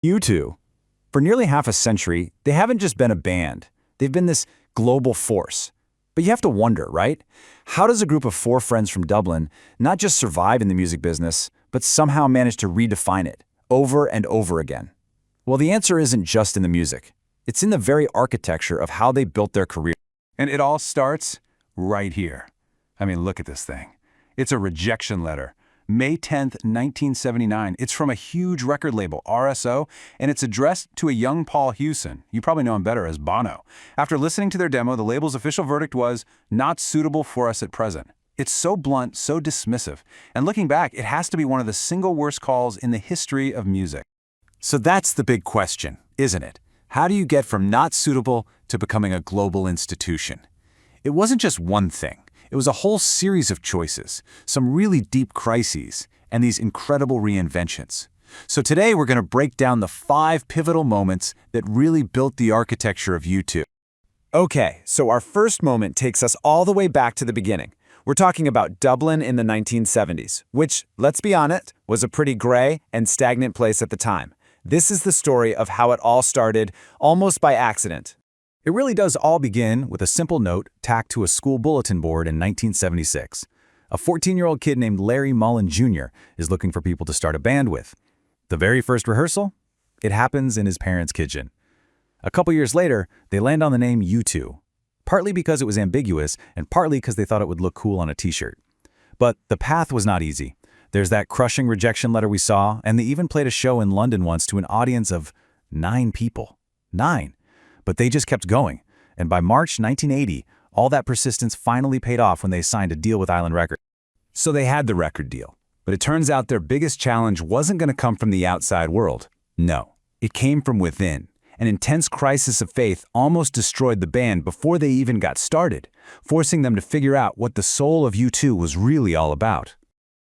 U2. For nearly half a century, they haven't just been a band. They've been this global force. But you have to wonder, right? How does a group of four friends from Dublin not just survive in the music business, but somehow manage to redefine it, over and over again? Well, the answer isn't just in the music. It's in the very architecture of how they built their career. And it all starts right here. I mean, look at this thing. It's a rejection letter. May 10th, 1979. It's from a huge record label, RSO, and it's addressed to a young Paul Hewson. You probably know him better as Bono. After listening to their demo, the label's official verdict was, "Not suitable for us at present." It's so blunt, so dismissive. And looking back, it has to be one of the single worst calls in the history of music. So that's the big question, isn't it? How do you get from not suitable to becoming a global institution? It wasn't just one thing. It was a whole series of choices, some really deep crises, and these incredible reinventions. So today we're going to break down the 5 pivotal moments that really built the architecture of U2. Okay, so our first moment takes us all the way back to the beginning. We're talking about Dublin in the 1970s, which, let's be honest, was a pretty gray and stagnant place at the time. This is the story of how it all started, almost by accident. It really does all begin with a simple note tacked to a school bulletin board in 1976. A 14-year-old kid named Larry Mullen Jr. is looking for people to start a band with. The very first rehearsal? It happens in his parents' kitchen. A couple years later, they land on the name U2, partly because it was ambiguous and partly because they thought it would look cool on a t-shirt. But the path was not easy. There's that crushing rejection letter we saw, and they even played a show in London once to an audience of 9 people. 9! But they just kept going, and by March 1980, all that persistence finally paid off when they signed a deal with Island Records. So they had the record deal, but it turns out their biggest challenge wasn't going to come from the outside world. No, it came from within. An intense crisis of faith almost destroyed the band before they even got started, forcing them to figure out what the soul of U2 was really all about.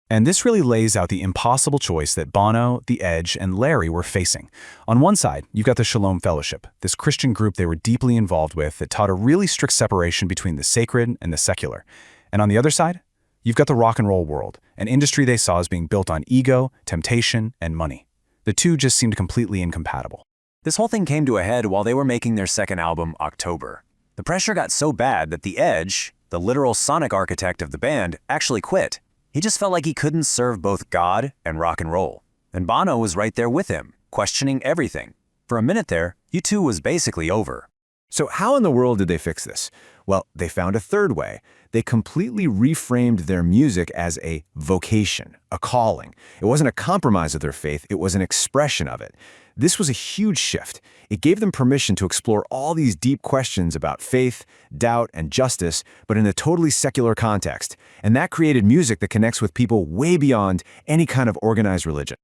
And this really lays out the impossible choice that Bono, The Edge, and Larry were facing. On one side, you've got the Shalom Fellowship, this Christian group they were deeply involved with that taught a really strict separation between the sacred and the secular. And on the other side, you've got the rock and roll world, an industry they saw as being built on ego, temptation, and money. The two just seemed completely incompatible. This whole thing came to a head while they were making their second album, October. The pressure got so bad that The Edge, the literal sonic architect of the band, actually quit. He just felt like he couldn't serve both God and rock and roll. And Bono was right there with him, questioning everything. For a minute there, U2 was basically over. So how in the world did they fix this? Well, they found a third way. They completely reframed their music as a vocation, a calling. It wasn't a compromise of their faith, it was an expression of it. This was a huge shift. It gave them permission to explore all these deep questions about faith, doubt, and justice, but in a totally secular context. And that created music that connects with people way beyond any kind of organized religion.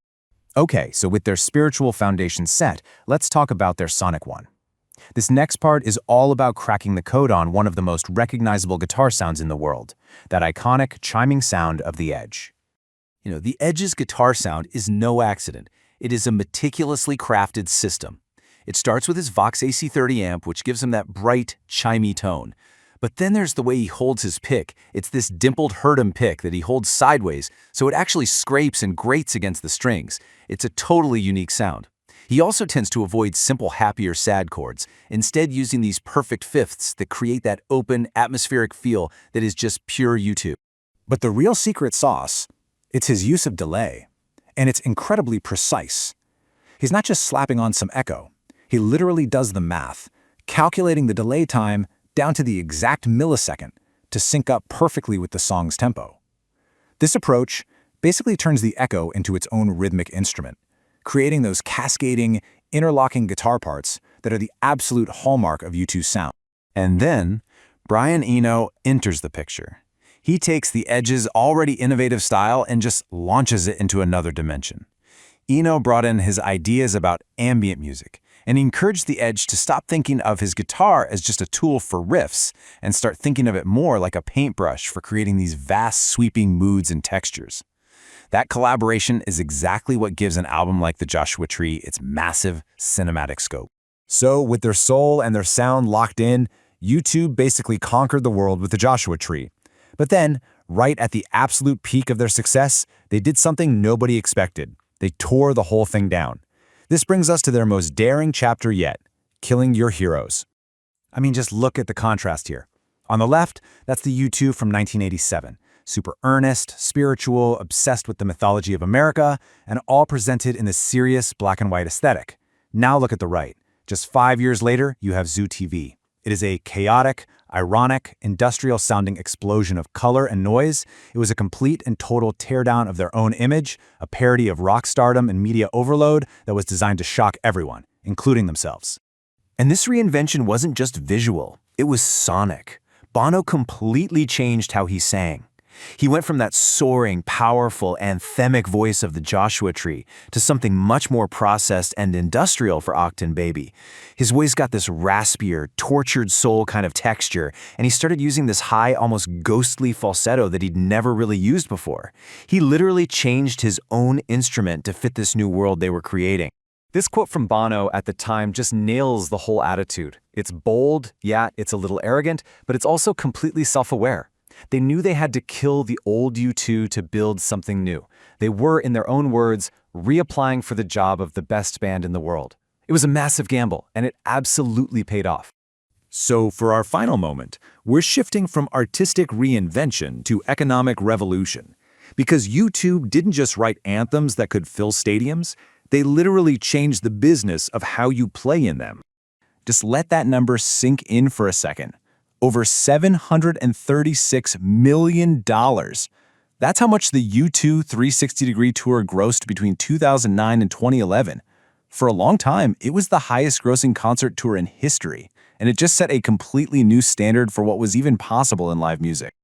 Okay, so with their spiritual foundation set, let's talk about their sonic one. This next part is all about cracking the code on one of the most recognizable guitar sounds in the world, that iconic chiming sound of The Edge. You know, The Edge's guitar sound is no accident. It is a meticulously crafted system. It starts with his Vox AC30 amp, which gives him that bright, chimey tone. But then there's the way he holds his pick. It's this dimpled Herdem pick that he holds sideways, so it actually scrapes and grates against the strings. It's a totally unique sound. He also tends to avoid simple happy or sad chords, instead using these perfect fifths that create that open, atmospheric feel that is just pure U2. But the real secret sauce, it's his use of delay. And it's incredibly precise. He's not just slapping on some echo. He literally does the math, calculating the delay time down to the exact millisecond to sync up perfectly with the song's tempo. This approach basically turns the echo into its own rhythmic instrument, creating those cascading, interlocking guitar parts that are the absolute hallmark of U2's sound. And then, Brian Eno enters the picture. He takes The Edge's already innovative style and just launches it into another dimension. Eno brought in his ideas about ambient music, and he encouraged The Edge to stop thinking of his guitar as just a tool for riffs and start thinking of it more like a paintbrush for creating these vast, sweeping moods and textures. That collaboration is exactly what gives an album like The Joshua Tree its massive cinematic scope. So, with their soul and their sound locked in, U2 basically conquered the world with The Joshua Tree. But then, right at the absolute peak of their success, they did something nobody expected. They tore the whole thing down. This brings us to their most daring chapter yet, killing your heroes. I mean, just look at the contrast here. On the left, that's the U2 from 1987. Super earnest, spiritual, obsessed with the mythology of America, and all presented in this serious black and white aesthetic. Now look at the right. Just 5 years later, you have Zoo TV. It is a chaotic, ironic, industrial-sounding explosion of color and noise. It was a complete and total teardown of their own image, a parody of rock stardom and media overload that was designed to shock everyone, including themselves. And this reinvention wasn't just visual, it was sonic. Bono completely changed how he sang. He went from that soaring, powerful, anthemic voice of the Joshua Tree to something much more processed and industrial for Octane Baby. His voice got this raspier, tortured soul kind of texture, and he started using this high, almost ghostly falsetto that he'd never really used before. He literally changed his own instrument to fit this new world they were creating. This quote from Bono at the time just nails the whole attitude. It's bold, yeah, it's a little arrogant, but it's also completely self-aware. They knew they had to kill the old U2 to build something new. They were, in their own words, reapplying for the job of the best band in the world. It was a massive gamble, and it absolutely paid off. So for our final moment, we're shifting from artistic reinvention to economic revolution. Because U2 didn't just write anthems that could fill stadiums, they literally changed the business of how you play in them. Just let that number sink in for a second. Over $736 million. That's how much the U2 360-degree tour grossed between 2009 and 2011. For a long time, it was the highest-grossing concert tour in history, and it just set a completely new standard for what was even possible in live music.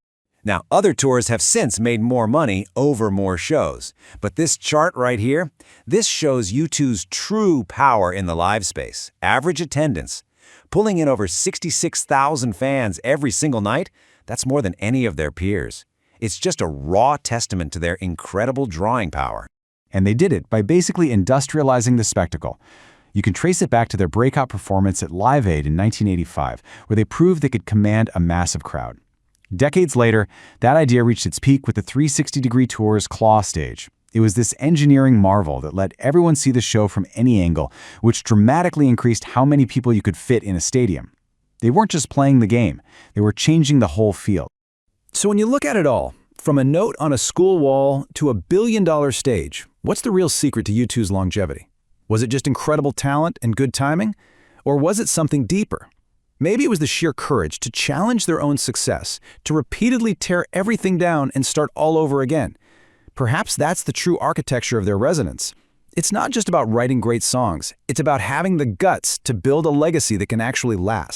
Now, other tours have since made more money over more shows, but this chart right here, this shows U2's true power in the live space. Average attendance, pulling in over 66,000 fans every single night, that's more than any of their peers. It's just a raw testament to their incredible drawing power. And they did it by basically industrializing the spectacle. You can trace it back to their breakout performance at Live Aid in 1985, where they proved they could command a massive crowd. Decades later, that idea reached its peak with the 360-degree tour's Claw stage. It was this engineering marvel that let everyone see the show from any angle, which dramatically increased how many people you could fit in a stadium. They weren't just playing the game, they were changing the whole field. So when you look at it all, from a note on a school wall to a billion-dollar stage, what's the real secret to U2's longevity? Was it just incredible talent and good timing? Or was it something deeper? Maybe it was the sheer courage to challenge their own success, to repeatedly tear everything down and start all over again. Perhaps that's the true architecture of their resonance. It's not just about writing great songs, it's about having the guts to build a legacy that can actually last.